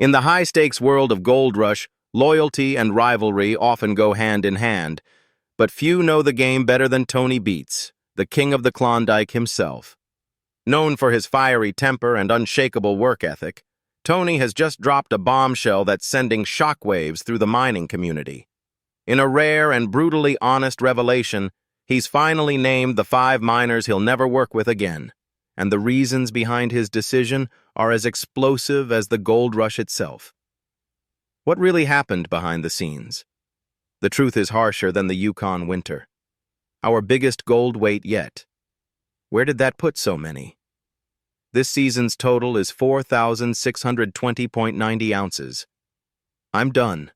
In the high-stakes world of Gold Rush, loyalty and rivalry often go hand in hand, but few know the game better than Tony Beets, the king of the Klondike himself. Known for his fiery temper and unshakable work ethic, Tony has just dropped a bombshell that's sending shockwaves through the mining community. In a rare and brutally honest revelation, he's finally named the 5 miners he'll never work with again, and the reasons behind his decision are as explosive as the gold rush itself. What really happened behind the scenes? The truth is harsher than the Yukon winter. Our biggest gold weight yet. Where did that put so many? This season's total is 4,620.90 ounces. I'm done.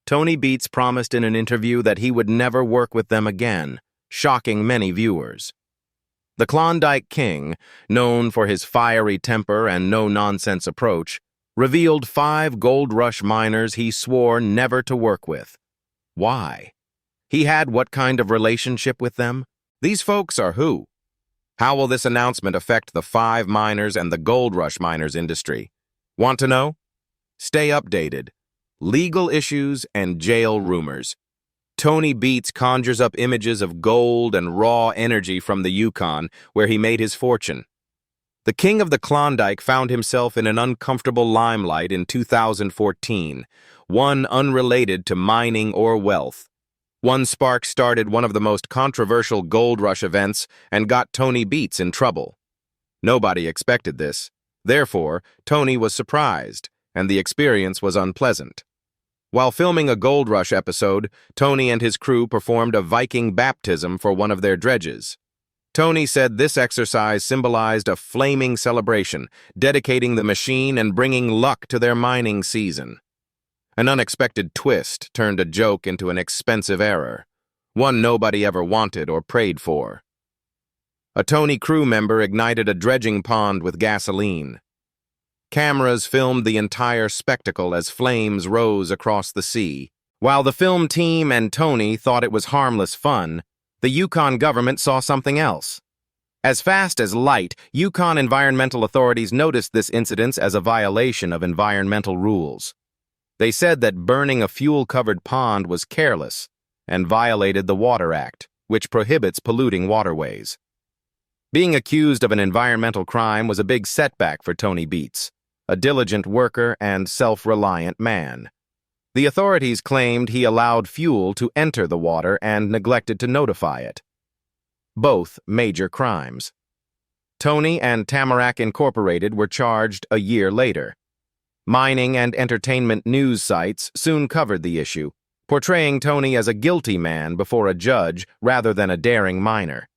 Tony Beets promised in an interview that he would never work with them again, shocking many viewers. The Klondike King, known for his fiery temper and no-nonsense approach, revealed 5 gold rush miners he swore never to work with. Why? He had what kind of relationship with them? These folks are who? How will this announcement affect the 5 miners and the gold rush miners industry? Want to know? Stay updated. Legal issues and jail rumors. Tony Beets conjures up images of gold and raw energy from the Yukon, where he made his fortune. The king of the Klondike found himself in an uncomfortable limelight in 2014, one unrelated to mining or wealth. One spark started one of the most controversial gold rush events and got Tony Beets in trouble. Nobody expected this. Therefore, Tony was surprised, and the experience was unpleasant. While filming a gold rush episode, Tony and his crew performed a Viking baptism for one of their dredges. Tony said this exercise symbolized a flaming celebration, dedicating the machine and bringing luck to their mining season. An unexpected twist turned a joke into an expensive error, one nobody ever wanted or prayed for. A Tony crew member ignited a dredging pond with gasoline. Cameras filmed the entire spectacle as flames rose across the sea. While the film team and Tony thought it was harmless fun, the Yukon government saw something else. As fast as light, Yukon environmental authorities noticed this incident as a violation of environmental rules. They said that burning a fuel-covered pond was careless and violated the Water Act, which prohibits polluting waterways. Being accused of an environmental crime was a big setback for Tony Beets, a diligent worker and self-reliant man. The authorities claimed he allowed fuel to enter the water and neglected to notify it. Both major crimes. Tony and Tamarack Incorporated were charged a year later. Mining and entertainment news sites soon covered the issue, portraying Tony as a guilty man before a judge rather than a daring miner.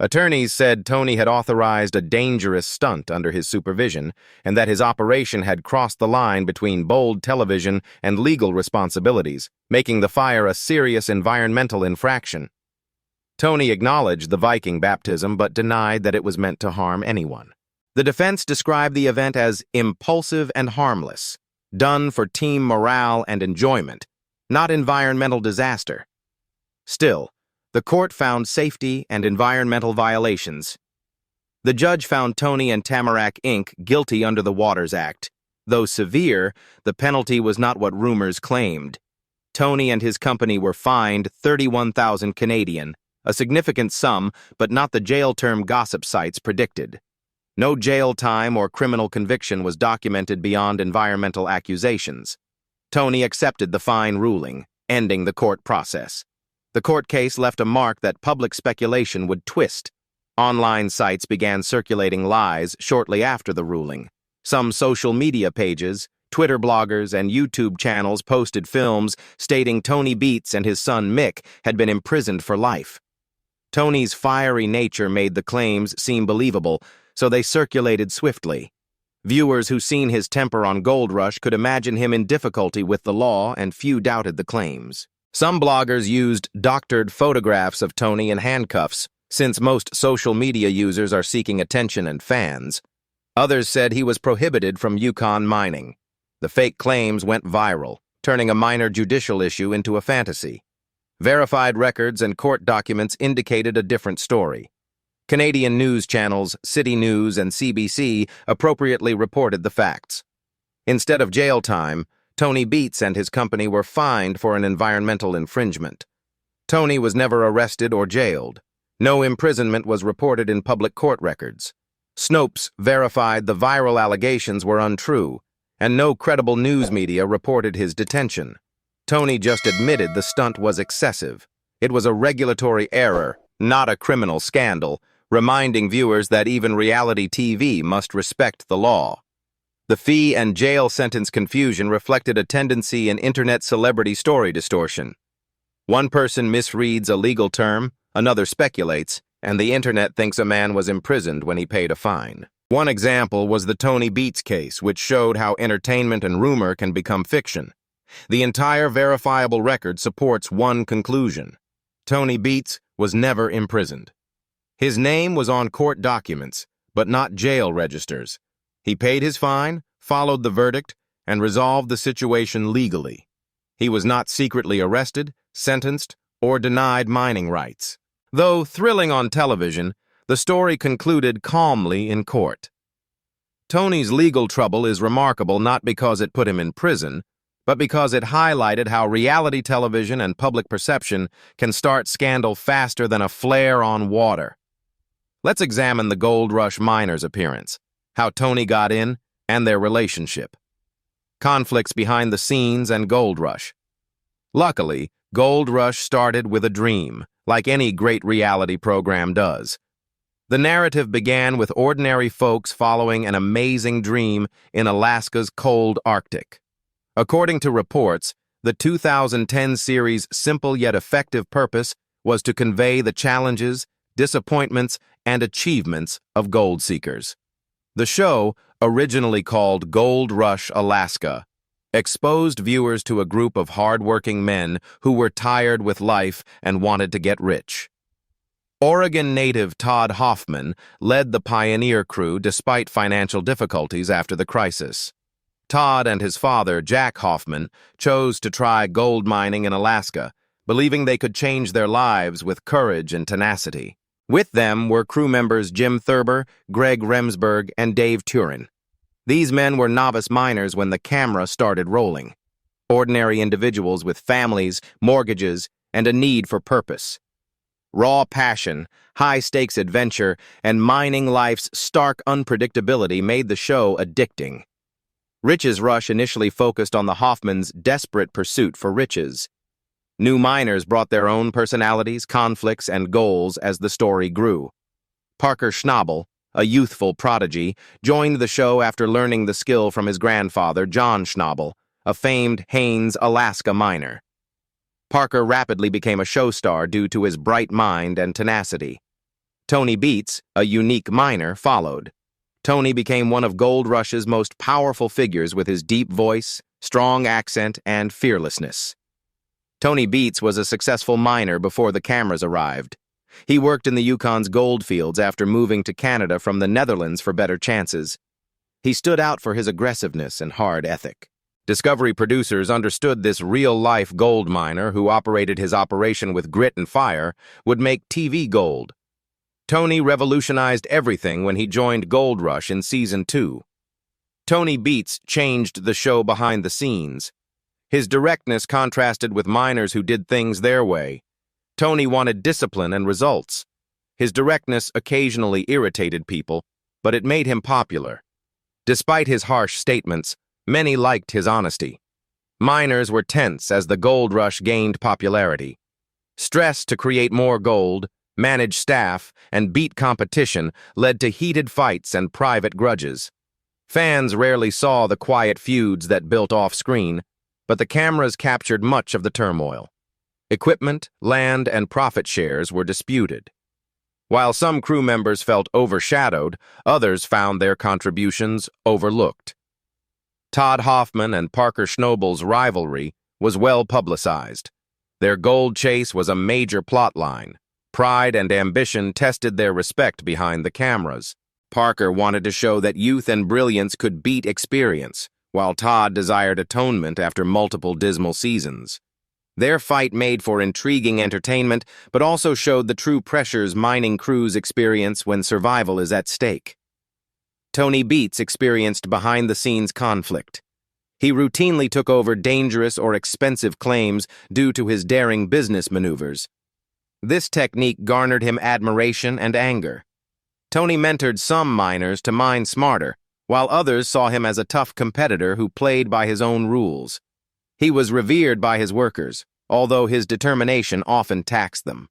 Attorneys said Tony had authorized a dangerous stunt under his supervision and that his operation had crossed the line between bold television and legal responsibilities, making the fire a serious environmental infraction. Tony acknowledged the Viking baptism but denied that it was meant to harm anyone. The defense described the event as impulsive and harmless, done for team morale and enjoyment, not environmental disaster. Still, the court found safety and environmental violations. The judge found Tony and Tamarack Inc. guilty under the Waters Act. Though severe, the penalty was not what rumors claimed. Tony and his company were fined 31,000 Canadian, a significant sum, but not the jail term gossip sites predicted. No jail time or criminal conviction was documented beyond environmental accusations. Tony accepted the fine ruling, ending the court process. The court case left a mark that public speculation would twist. Online sites began circulating lies shortly after the ruling. Some social media pages, Twitter bloggers, and YouTube channels posted films stating Tony Beets and his son Mick had been imprisoned for life. Tony's fiery nature made the claims seem believable, so they circulated swiftly. Viewers who seen his temper on Gold Rush could imagine him in difficulty with the law, and few doubted the claims. Some bloggers used doctored photographs of Tony in handcuffs, since most social media users are seeking attention and fans. Others said he was prohibited from Yukon mining. The fake claims went viral, turning a minor judicial issue into a fantasy. Verified records and court documents indicated a different story. Canadian news channels, City News and CBC appropriately reported the facts. Instead of jail time, Tony Beets and his company were fined for an environmental infringement. Tony was never arrested or jailed. No imprisonment was reported in public court records. Snopes verified the viral allegations were untrue, and no credible news media reported his detention. Tony just admitted the stunt was excessive. It was a regulatory error, not a criminal scandal, reminding viewers that even reality TV must respect the law. The fee and jail sentence confusion reflected a tendency in internet celebrity story distortion. One person misreads a legal term, another speculates, and the internet thinks a man was imprisoned when he paid a fine. One example was the Tony Beets case, which showed how entertainment and rumor can become fiction. The entire verifiable record supports one conclusion. Tony Beets was never imprisoned. His name was on court documents, but not jail registers. He paid his fine, followed the verdict, and resolved the situation legally. He was not secretly arrested, sentenced, or denied mining rights. Though thrilling on television, the story concluded calmly in court. Tony's legal trouble is remarkable not because it put him in prison, but because it highlighted how reality television and public perception can start scandal faster than a flare on water. Let's examine the Gold Rush miners' appearance, how Tony got in, and their relationship. Conflicts behind the scenes and Gold Rush. Luckily, Gold Rush started with a dream, like any great reality program does. The narrative began with ordinary folks following an amazing dream in Alaska's cold Arctic. According to reports, the 2010 series' simple yet effective purpose was to convey the challenges, disappointments, and achievements of gold seekers. The show, originally called Gold Rush Alaska, exposed viewers to a group of hard-working men who were tired with life and wanted to get rich. Oregon native Todd Hoffman led the pioneer crew despite financial difficulties after the crisis. Todd and his father, Jack Hoffman, chose to try gold mining in Alaska, believing they could change their lives with courage and tenacity. With them were crew members Jim Thurber, Greg Remsburg, and Dave Turin. These men were novice miners when the camera started rolling. Ordinary individuals with families, mortgages, and a need for purpose. Raw passion, high-stakes adventure, and mining life's stark unpredictability made the show addicting. Riches Rush initially focused on the Hoffmans' desperate pursuit for riches. New miners brought their own personalities, conflicts, and goals as the story grew. Parker Schnabel, a youthful prodigy, joined the show after learning the skill from his grandfather, John Schnabel, a famed Haines, Alaska miner. Parker rapidly became a show star due to his bright mind and tenacity. Tony Beets, a unique miner, followed. Tony became one of Gold Rush's most powerful figures with his deep voice, strong accent, and fearlessness. Tony Beets was a successful miner before the cameras arrived. He worked in the Yukon's gold fields after moving to Canada from the Netherlands for better chances. He stood out for his aggressiveness and hard ethic. Discovery producers understood this real-life gold miner who operated his operation with grit and fire would make TV gold. Tony revolutionized everything when he joined Gold Rush in Season 2. Tony Beets changed the show behind the scenes. His directness contrasted with miners who did things their way. Tony wanted discipline and results. His directness occasionally irritated people, but it made him popular. Despite his harsh statements, many liked his honesty. Miners were tense as the Gold Rush gained popularity. Stress to create more gold, manage staff, and beat competition led to heated fights and private grudges. Fans rarely saw the quiet feuds that built off-screen, but the cameras captured much of the turmoil. Equipment, land, and profit shares were disputed. While some crew members felt overshadowed, others found their contributions overlooked. Todd Hoffman and Parker Schnabel's rivalry was well publicized. Their gold chase was a major plotline. Pride and ambition tested their respect behind the cameras. Parker wanted to show that youth and brilliance could beat experience, while Todd desired atonement after multiple dismal seasons. Their fight made for intriguing entertainment, but also showed the true pressures mining crews experience when survival is at stake. Tony Beets experienced behind-the-scenes conflict. He routinely took over dangerous or expensive claims due to his daring business maneuvers. This technique garnered him admiration and anger. Tony mentored some miners to mine smarter, while others saw him as a tough competitor who played by his own rules. He was revered by his workers, although his determination often taxed them.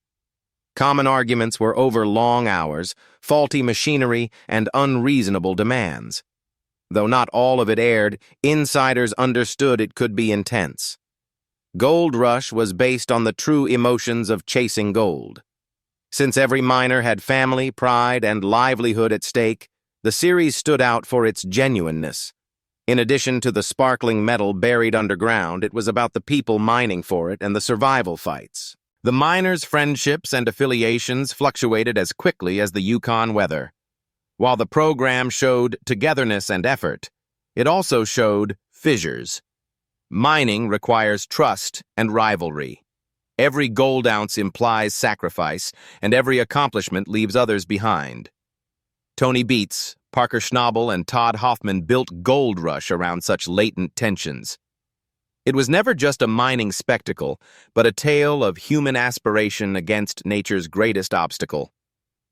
Common arguments were over long hours, faulty machinery, and unreasonable demands. Though not all of it aired, insiders understood it could be intense. Gold Rush was based on the true emotions of chasing gold. Since every miner had family, pride, and livelihood at stake, the series stood out for its genuineness. In addition to the sparkling metal buried underground, it was about the people mining for it and the survival fights. The miners' friendships and affiliations fluctuated as quickly as the Yukon weather. While the program showed togetherness and effort, it also showed fissures. Mining requires trust and rivalry. Every gold ounce implies sacrifice, and every accomplishment leaves others behind. Tony Beets, Parker Schnabel, and Todd Hoffman built Gold Rush around such latent tensions. It was never just a mining spectacle, but a tale of human aspiration against nature's greatest obstacle.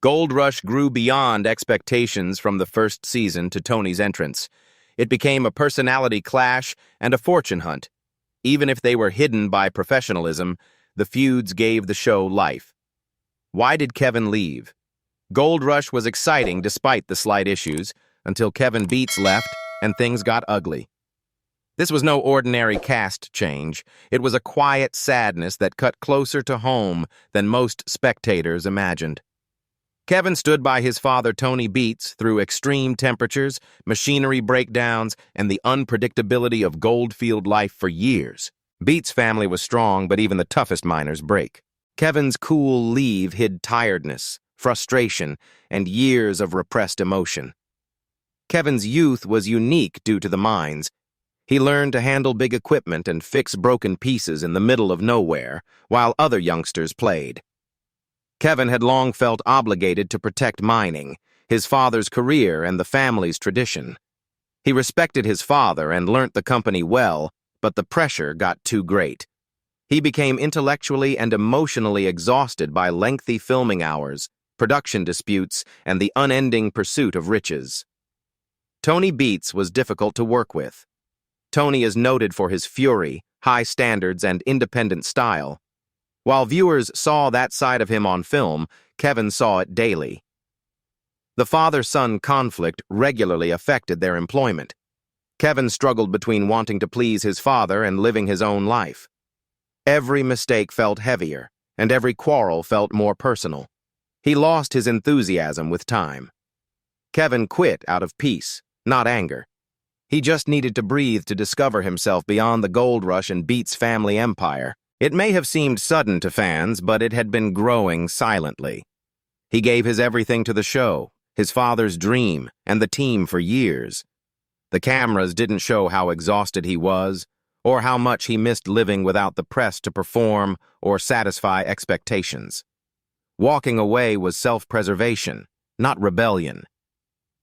Gold Rush grew beyond expectations from the first season to Tony's entrance. It became a personality clash and a fortune hunt. Even if they were hidden by professionalism, the feuds gave the show life. Why did Kevin leave? Gold Rush was exciting despite the slight issues, until Kevin Beets left and things got ugly. This was no ordinary cast change. It was a quiet sadness that cut closer to home than most spectators imagined. Kevin stood by his father Tony Beets through extreme temperatures, machinery breakdowns, and the unpredictability of goldfield life for years. Beets' family was strong, but even the toughest miners break. Kevin's cool leave hid tiredness, frustration, and years of repressed emotion. Kevin's youth was unique due to the mines. He learned to handle big equipment and fix broken pieces in the middle of nowhere, while other youngsters played. Kevin had long felt obligated to protect mining, his father's career and the family's tradition. He respected his father and learnt the company well, but the pressure got too great. He became intellectually and emotionally exhausted by lengthy filming hours, production disputes, and the unending pursuit of riches. Tony Beets was difficult to work with. Tony is noted for his fury, high standards, and independent style. While viewers saw that side of him on film, Kevin saw it daily. The father-son conflict regularly affected their employment. Kevin struggled between wanting to please his father and living his own life. Every mistake felt heavier, and every quarrel felt more personal. He lost his enthusiasm with time. Kevin quit out of peace, not anger. He just needed to breathe to discover himself beyond the gold rush and Beets' family empire. It may have seemed sudden to fans, but it had been growing silently. He gave his everything to the show, his father's dream, and the team for years. The cameras didn't show how exhausted he was, or how much he missed living without the press to perform or satisfy expectations. Walking away was self-preservation, not rebellion.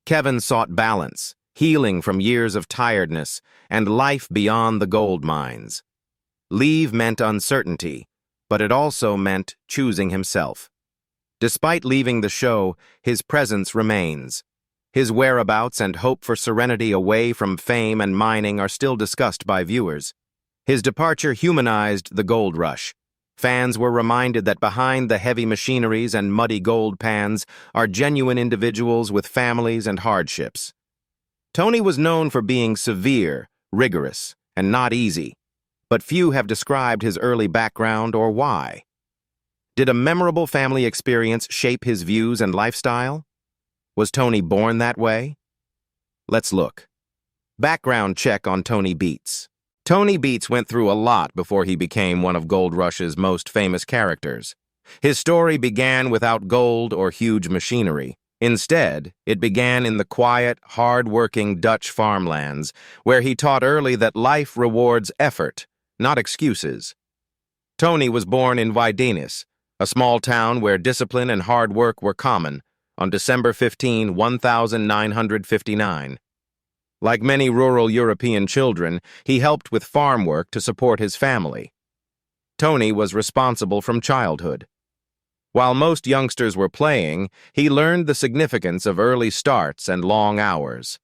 Kevin sought balance, healing from years of tiredness, and life beyond the gold mines. Leave meant uncertainty, but it also meant choosing himself. Despite leaving the show, his presence remains. His whereabouts and hope for serenity away from fame and mining are still discussed by viewers. His departure humanized the gold rush. Fans were reminded that behind the heavy machineries and muddy gold pans are genuine individuals with families and hardships. Tony was known for being severe, rigorous, and not easy, but few have described his early background or why. Did a memorable family experience shape his views and lifestyle? Was Tony born that way? Let's look. Background check on Tony Beets. Tony Beets went through a lot before he became one of Gold Rush's most famous characters. His story began without gold or huge machinery. Instead, it began in the quiet, hard-working Dutch farmlands, where he taught early that life rewards effort, not excuses. Tony was born in Wijdenis, a small town where discipline and hard work were common, on December 15, 1959. Like many rural European children, he helped with farm work to support his family. Tony was responsible from childhood. While most youngsters were playing, he learned the significance of early starts and long hours.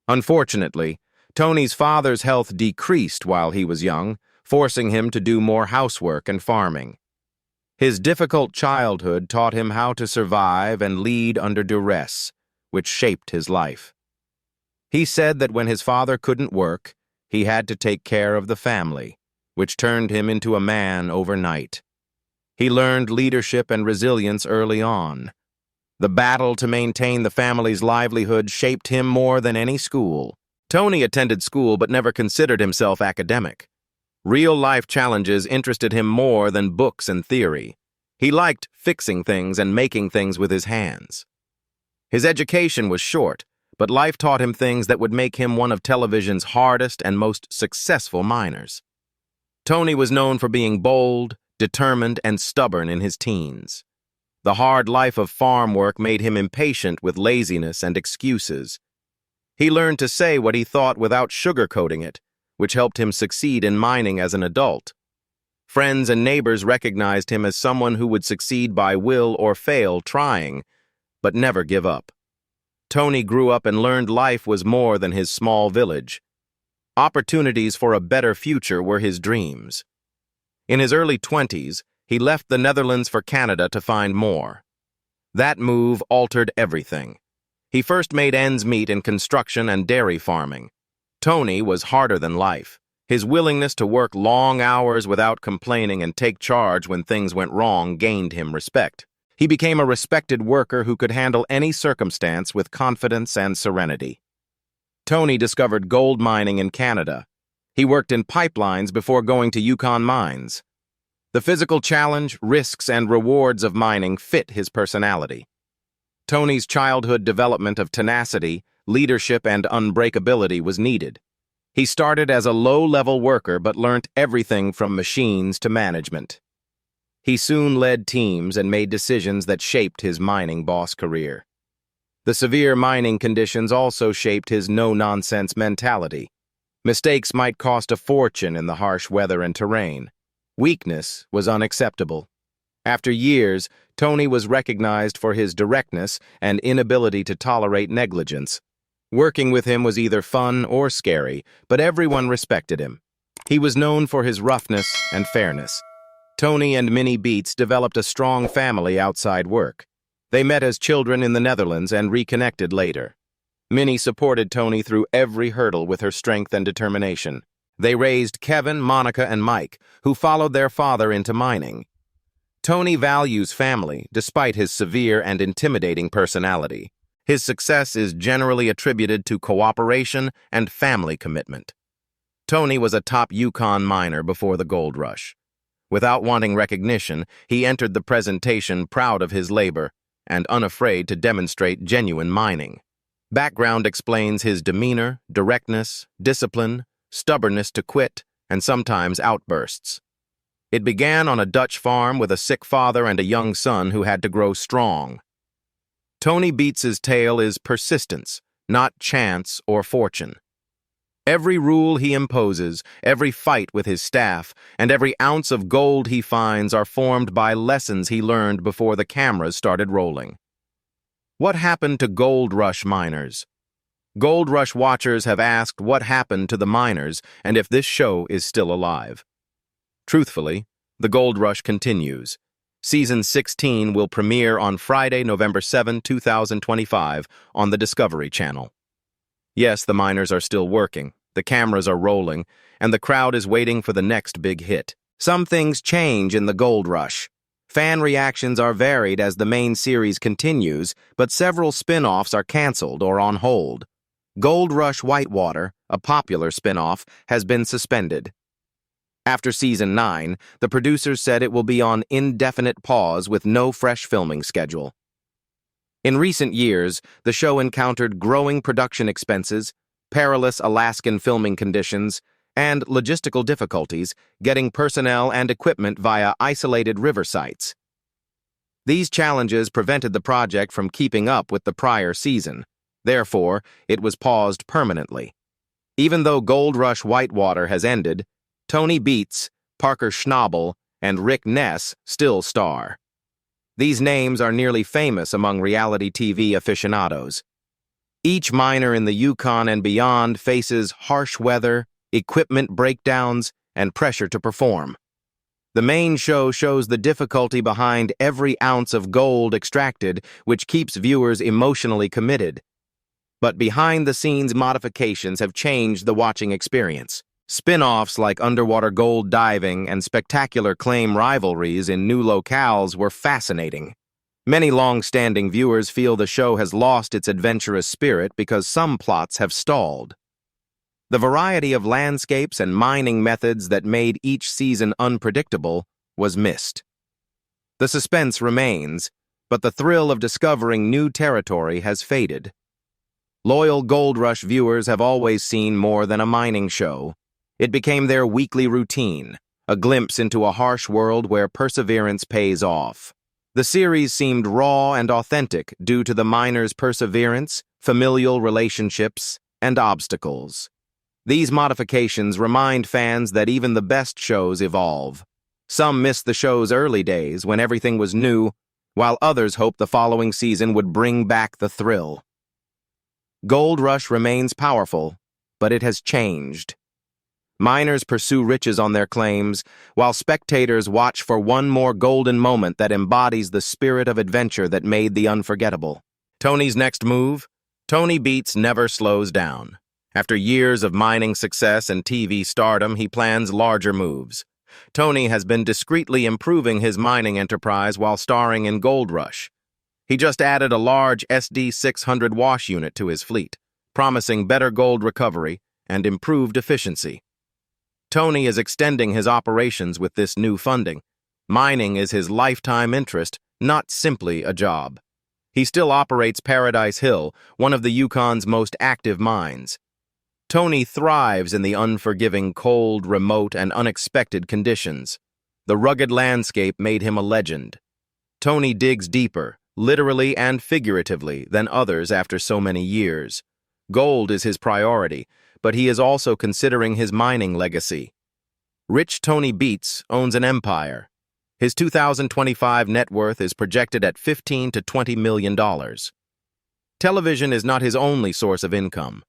Unfortunately, Tony's father's health decreased while he was young, forcing him to do more housework and farming. His difficult childhood taught him how to survive and lead under duress, which shaped his life. He said that when his father couldn't work, he had to take care of the family, which turned him into a man overnight. He learned leadership and resilience early on. The battle to maintain the family's livelihood shaped him more than any school. Tony attended school but never considered himself academic. Real-life challenges interested him more than books and theory. He liked fixing things and making things with his hands. His education was short, but life taught him things that would make him one of television's hardest and most successful miners. Tony was known for being bold, determined, and stubborn in his teens. The hard life of farm work made him impatient with laziness and excuses. He learned to say what he thought without sugarcoating it, which helped him succeed in mining as an adult. Friends and neighbors recognized him as someone who would succeed by will or fail trying, but never give up. Tony grew up and learned life was more than his small village. Opportunities for a better future were his dreams. In his early 20s, he left the Netherlands for Canada to find more. That move altered everything. He first made ends meet in construction and dairy farming. Tony was harder than life. His willingness to work long hours without complaining and take charge when things went wrong gained him respect. He became a respected worker who could handle any circumstance with confidence and serenity. Tony discovered gold mining in Canada. He worked in pipelines before going to Yukon mines. The physical challenge, risks, and rewards of mining fit his personality. Tony's childhood development of tenacity, leadership, and unbreakability was needed. He started as a low-level worker but learnt everything from machines to management. He soon led teams and made decisions that shaped his mining boss career. The severe mining conditions also shaped his no-nonsense mentality. Mistakes might cost a fortune in the harsh weather and terrain. Weakness was unacceptable. After years, Tony was recognized for his directness and inability to tolerate negligence. Working with him was either fun or scary, but everyone respected him. He was known for his roughness and fairness. Tony and Minnie Beets developed a strong family outside work. They met as children in the Netherlands and reconnected later. Minnie supported Tony through every hurdle with her strength and determination. They raised Kevin, Monica, and Mike, who followed their father into mining. Tony values family, despite his severe and intimidating personality. His success is generally attributed to cooperation and family commitment. Tony was a top Yukon miner before the gold rush. Without wanting recognition, he entered the presentation proud of his labor and unafraid to demonstrate genuine mining. Background explains his demeanor, directness, discipline, stubbornness to quit, and sometimes outbursts. It began on a Dutch farm with a sick father and a young son who had to grow strong. Tony Beets' tale is persistence, not chance or fortune. Every rule he imposes, every fight with his staff, and every ounce of gold he finds are formed by lessons he learned before the cameras started rolling. What happened to gold rush miners? Gold rush watchers have asked what happened to the miners and if this show is still alive. Truthfully, the gold rush continues. Season 16 will premiere on Friday, November 7, 2025, on the Discovery Channel. Yes, the miners are still working, the cameras are rolling, and the crowd is waiting for the next big hit. Some things change in the gold rush. Fan reactions are varied as the main series continues, but several spin-offs are canceled or on hold. Gold Rush Whitewater, a popular spin-off, has been suspended. After Season 9, the producers said it will be on indefinite pause with no fresh filming schedule. In recent years, the show encountered growing production expenses, perilous Alaskan filming conditions, and logistical difficulties getting personnel and equipment via isolated river sites. These challenges prevented the project from keeping up with the prior season. Therefore, it was paused permanently. Even though Gold Rush Whitewater has ended, Tony Beets, Parker Schnabel, and Rick Ness still star. These names are nearly famous among reality TV aficionados. Each miner in the Yukon and beyond faces harsh weather, equipment breakdowns, and pressure to perform. The main show shows the difficulty behind every ounce of gold extracted, which keeps viewers emotionally committed. But behind-the-scenes modifications have changed the watching experience. Spin-offs like underwater gold diving and spectacular claim rivalries in new locales were fascinating. Many long-standing viewers feel the show has lost its adventurous spirit because some plots have stalled. The variety of landscapes and mining methods that made each season unpredictable was missed. The suspense remains, but the thrill of discovering new territory has faded. Loyal Gold Rush viewers have always seen more than a mining show. It became their weekly routine, a glimpse into a harsh world where perseverance pays off. The series seemed raw and authentic due to the miners' perseverance, familial relationships, and obstacles. These modifications remind fans that even the best shows evolve. Some missed the show's early days when everything was new, while others hoped the following season would bring back the thrill. Gold Rush remains powerful, but it has changed. Miners pursue riches on their claims, while spectators watch for one more golden moment that embodies the spirit of adventure that made the unforgettable. Tony's next move? Tony Beets never slows down. After years of mining success and TV stardom, he plans larger moves. Tony has been discreetly improving his mining enterprise while starring in Gold Rush. He just added a large SD600 wash unit to his fleet, promising better gold recovery and improved efficiency. Tony is extending his operations with this new funding. Mining is his lifetime interest, not simply a job. He still operates Paradise Hill, one of the Yukon's most active mines. Tony thrives in the unforgiving, cold, remote, and unexpected conditions. The rugged landscape made him a legend. Tony digs deeper, literally and figuratively, than others after so many years. Gold is his priority, but he is also considering his mining legacy. Rich Tony Beets owns an empire. His 2025 net worth is projected at $15 to $20 million. Television is not his only source of income.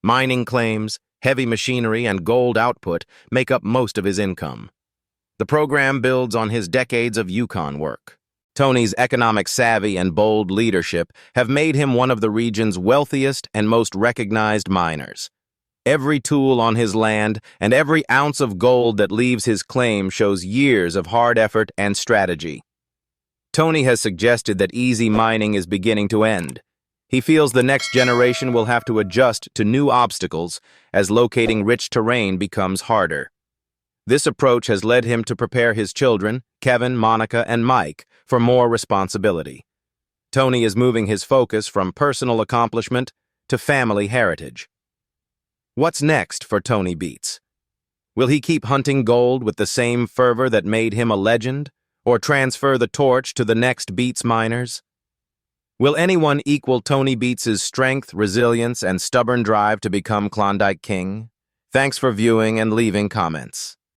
Mining claims, heavy machinery, and gold output make up most of his income. The program builds on his decades of Yukon work. Tony's economic savvy and bold leadership have made him one of the region's wealthiest and most recognized miners. Every tool on his land and every ounce of gold that leaves his claim shows years of hard effort and strategy. Tony has suggested that easy mining is beginning to end. He feels the next generation will have to adjust to new obstacles as locating rich terrain becomes harder. This approach has led him to prepare his children, Kevin, Monica, and Mike, for more responsibility. Tony is moving his focus from personal accomplishment to family heritage. What's next for Tony Beets? Will he keep hunting gold with the same fervor that made him a legend, or transfer the torch to the next Beets miners? Will anyone equal Tony Beets' strength, resilience, and stubborn drive to become Klondike King? Thanks for viewing and leaving comments.